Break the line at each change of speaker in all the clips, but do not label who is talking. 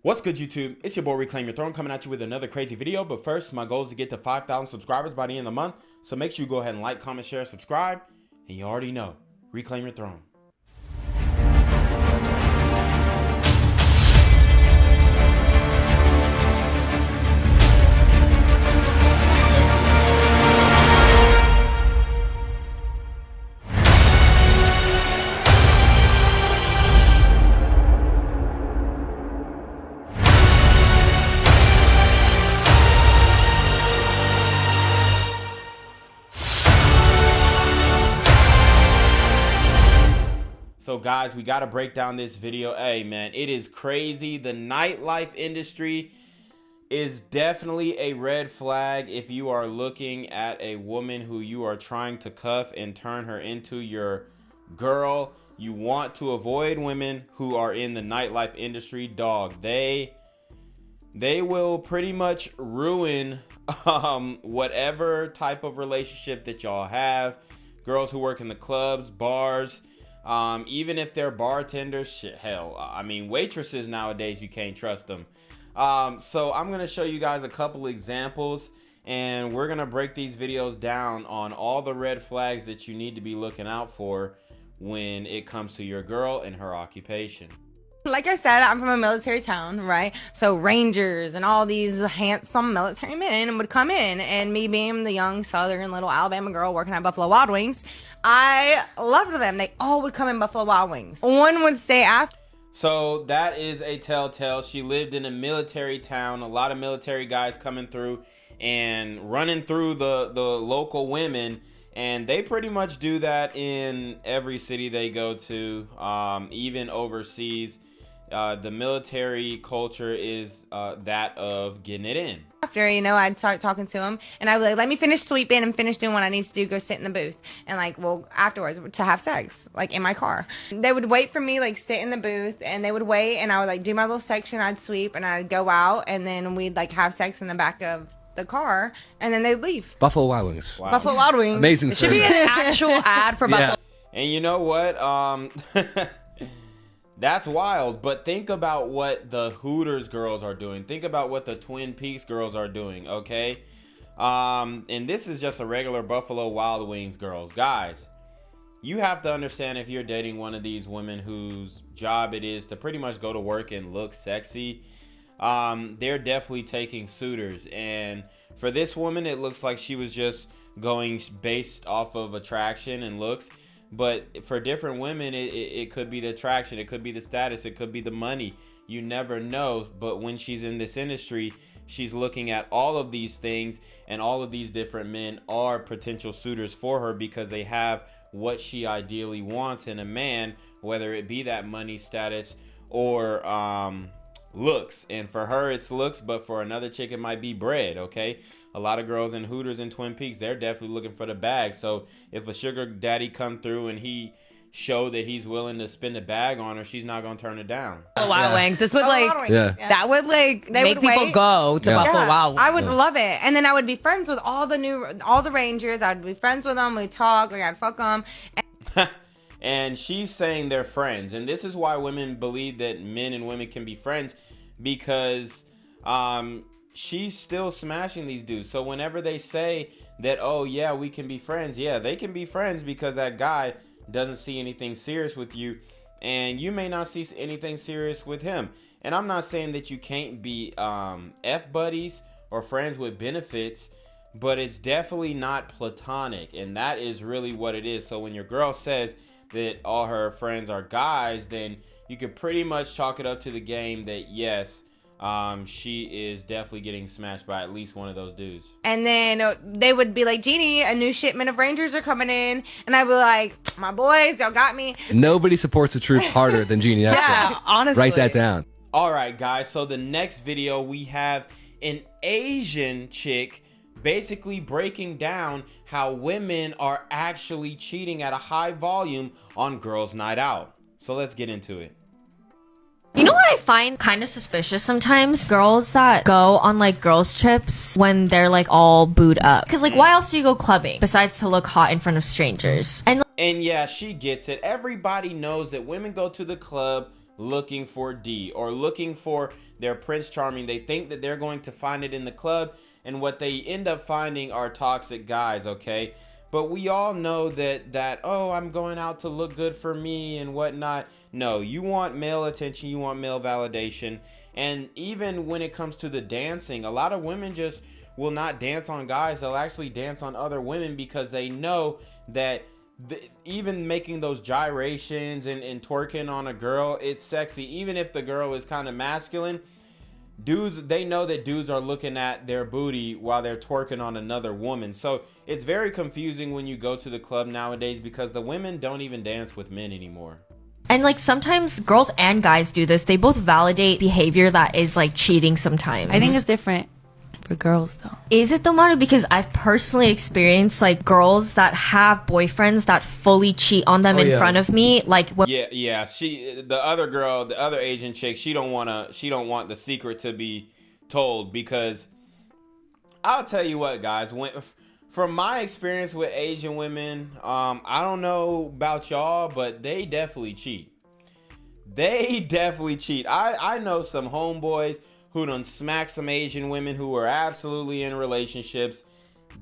What's good, YouTube? It's your boy Reclaim Your Throne coming at you with another crazy video. But first, my goal is to get to 5,000 subscribers by the end of the month. So make sure you go ahead and like, comment, share, subscribe. And you already know, Reclaim Your Throne. So guys, we got to break down this video. Hey man, it is crazy. The nightlife industry is definitely a red flag if you are looking at a woman who you are trying to cuff and turn her into your girl. You want to avoid women who are in the nightlife industry. Dog, they will pretty much ruin whatever type of relationship that y'all have. Girls who work in the clubs, bars, even if they're bartenders, shit, hell, I mean, waitresses nowadays, you can't trust them. So I'm going to show you guys a couple examples, and we're going to break these videos down on all the red flags that you need to be looking out for when it comes to your girl and her occupation.
Like I said, I'm from a military town, right? So Rangers and all these handsome military men would come in, and me being the young southern little Alabama girl working at Buffalo Wild Wings, I loved them. They all would come in Buffalo Wild Wings. One would stay after.
So that is a telltale. She lived in a military town. A lot of military guys coming through and running through the local women. And they pretty much do that in every city they go to, even overseas. The military culture is that of getting it in.
After, you know, I'd start talking to him, and I would like, let me finish sweeping and finish doing what I need to do, go sit in the booth, and like, well, afterwards to have sex, like in my car. They would wait for me, like sit in the booth, and they would wait, and I would like do my little section, I'd sweep, and I'd go out, and then we'd like have sex in the back of the car, and then they'd leave.
Buffalo Wild Wings.
Wow.
Buffalo Wild Wings.
Amazing.
It should be an actual ad for Buffalo.
And you know what? That's wild, but think about what the Hooters girls are doing. Think about what the Twin Peaks girls are doing, okay? And this is just a regular Buffalo Wild Wings girls. Guys, you have to understand, if you're dating one of these women whose job it is to pretty much go to work and look sexy, they're definitely taking suitors. And for this woman, it looks like she was just going based off of attraction and looks. But for different women, it could be the attraction, it could be the status, it could be the money. You never know. But when she's in this industry, she's looking at all of these things, and all of these different men are potential suitors for her because they have what she ideally wants in a man, whether it be that money, status, or looks. And for her, it's looks, but for another chick, it might be bread, okay? A lot of girls in Hooters and Twin Peaks, they're definitely looking for the bag. So if a sugar daddy come through and he show that he's willing to spend a bag on her, she's not gonna turn it down.
Wild Wings. This would like, that would like
They
make
would
people
wait.
go to Buffalo Wild Wings.
I would love it. And then I would be friends with all the Rangers. I'd be friends with them. We'd talk, like I'd fuck them.
And she's saying they're friends. And this is why women believe that men and women can be friends, because she's still smashing these dudes. So whenever they say that, oh yeah, we can be friends, yeah, they can be friends because that guy doesn't see anything serious with you, and you may not see anything serious with him. And I'm not saying that you can't be F buddies or friends with benefits, but it's definitely not platonic, and that is really what it is. So when your girl says that all her friends are guys, then you can pretty much chalk it up to the game that yes, she is definitely getting smashed by at least one of those dudes.
And then they would be like, Jeannie, a new shipment of Rangers are coming in. And I'd be like, my boys, y'all got me.
Nobody supports the troops harder than Jeannie.
Yeah, honestly.
Write that down.
All right, guys. So the next video, we have an Asian chick basically breaking down how women are actually cheating at a high volume on girls' night out. So let's get into it.
You know what I find kind of suspicious sometimes? Girls that go on like girls trips when they're like all booed up. Because like why else do you go clubbing besides to look hot in front of strangers? And
yeah, she gets it. Everybody knows that women go to the club looking for D or looking for their Prince Charming. They think that they're going to find it in the club, and what they end up finding are toxic guys, okay? But we all know that oh, I'm going out to look good for me and whatnot. No, you want male attention, you want male validation. And even when it comes to the dancing, a lot of women just will not dance on guys. They'll actually dance on other women because they know that even making those gyrations and twerking on a girl, it's sexy. Even if the girl is kind of masculine, dudes, they know that dudes are looking at their booty while they're twerking on another woman. So it's very confusing when you go to the club nowadays because the women don't even dance with men anymore.
And like sometimes girls and guys do this. They both validate behavior that is like cheating sometimes.
I think it's different for girls though.
Is it though, Manu? Because I've personally experienced like girls that have boyfriends that fully cheat on them in front of me. Like when
yeah. The other girl, the other Asian chick, she don't want the secret to be told, because I'll tell you what, guys, from my experience with Asian women, I don't know about y'all, but they definitely cheat. They definitely cheat. I know some homeboys who done smack some Asian women who are absolutely in relationships.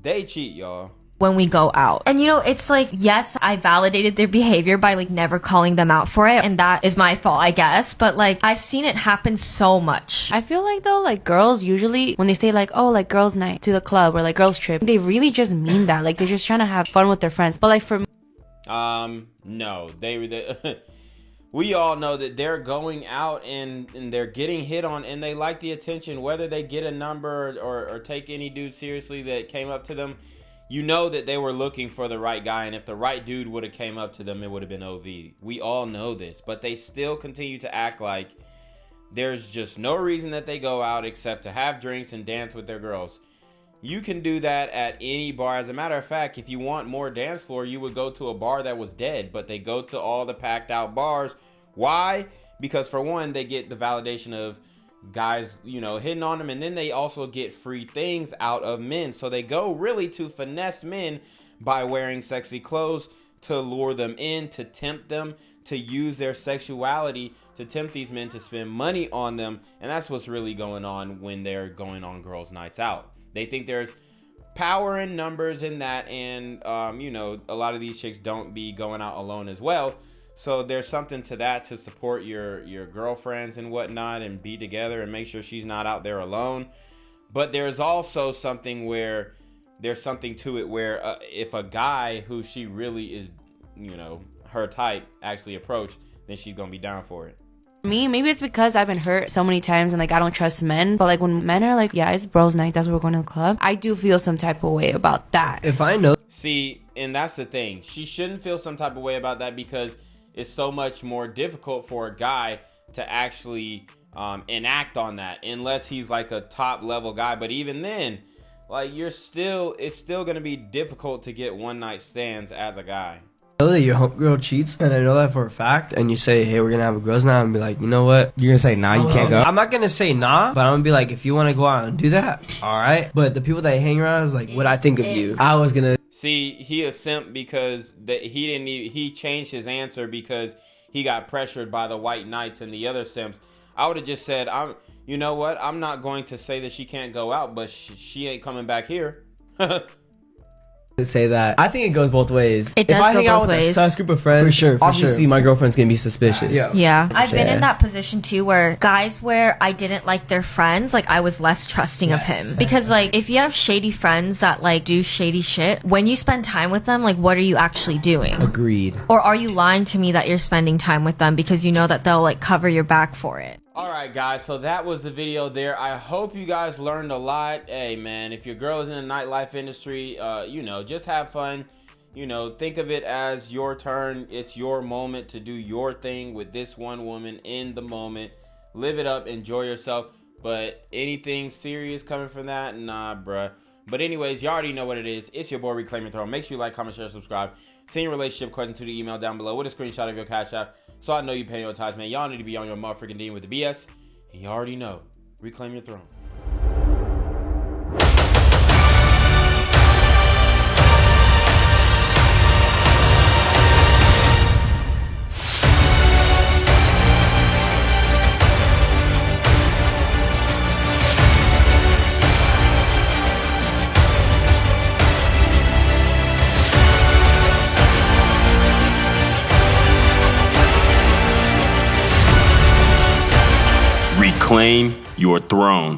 They cheat, y'all.
When we go out. And you know, it's like, yes, I validated their behavior by like never calling them out for it, and that is my fault, I guess, but like I've seen it happen so much.
I feel like though, like girls usually when they say like, oh, like girls night to the club or like girls trip, they really just mean that. Like they're just trying to have fun with their friends. But like for me,
no, they we all know that they're going out and they're getting hit on, and they like the attention, whether they get a number or take any dude seriously that came up to them. You know that they were looking for the right guy, and if the right dude would have came up to them, it would have been OV. We all know this, but they still continue to act like there's just no reason that they go out except to have drinks and dance with their girls. You can do that at any bar. As a matter of fact, if you want more dance floor, you would go to a bar that was dead, but they go to all the packed out bars. Why? Because for one, they get the validation of guys, you know, hitting on them, and then they also get free things out of men. So they go really to finesse men by wearing sexy clothes to lure them in, to tempt them, to use their sexuality to tempt these men to spend money on them. And that's what's really going on when they're going on girls' nights out. They think there's power in numbers in that, and you know, a lot of these chicks don't be going out alone as well. So there's something to that, to support your girlfriends and whatnot and be together and make sure she's not out there alone. But there's also something where there's something to it where if a guy who she really is, you know, her type actually approached, then she's going to be down for it.
Me, maybe it's because I've been hurt so many times and like I don't trust men. But like when men are like, yeah, it's bros night, that's where we're going to the club, I do feel some type of way about that.
If I know.
See, and that's the thing. She shouldn't feel some type of way about that because it's so much more difficult for a guy to actually enact on that unless he's like a top level guy. But even then, like it's still going to be difficult to get one night stands as a guy.
Know that your homegirl cheats, and I know that for a fact, and you say, hey, we're gonna have a girls' night, and be like, you know what?
You're gonna say, nah, you can't go?
I'm not gonna say nah, but I'm gonna be like, if you wanna go out and do that, alright. But the people that hang around is like, what I think of you. I was gonna.
See, he a simp because he changed his answer because he got pressured by the white knights and the other simps. I would have just said, you know what? I'm not going to say that she can't go out, but she ain't coming back here.
To say that I think it goes both ways.
It does
if I
go
hang out
both
with
ways.
a sus group of friends,
For sure,
obviously my girlfriend's gonna be suspicious.
Yeah. I've been in that position too where guys where I didn't like their friends, like I was less trusting of him. Because like if you have shady friends that like do shady shit, when you spend time with them, like what are you actually doing?
Agreed.
Or are you lying to me that you're spending time with them because you know that they'll like cover your back for it?
All right, guys, so that was the video there. I hope you guys learned a lot. Hey, man, if your girl is in the nightlife industry, you know, just have fun. You know, think of it as your turn. It's your moment to do your thing with this one woman in the moment. Live it up, enjoy yourself. But anything serious coming from that? Nah, bruh. But anyways, you already know what it is. It's your boy, Reclaim Your Throne. Make sure you like, comment, share, subscribe. Send your relationship question to the email down below with a screenshot of your Cash App. So I know you pay your ties, man. Y'all need to be on your motherfucking D with the BS. And you already know. Reclaim your throne.
Reclaim your throne.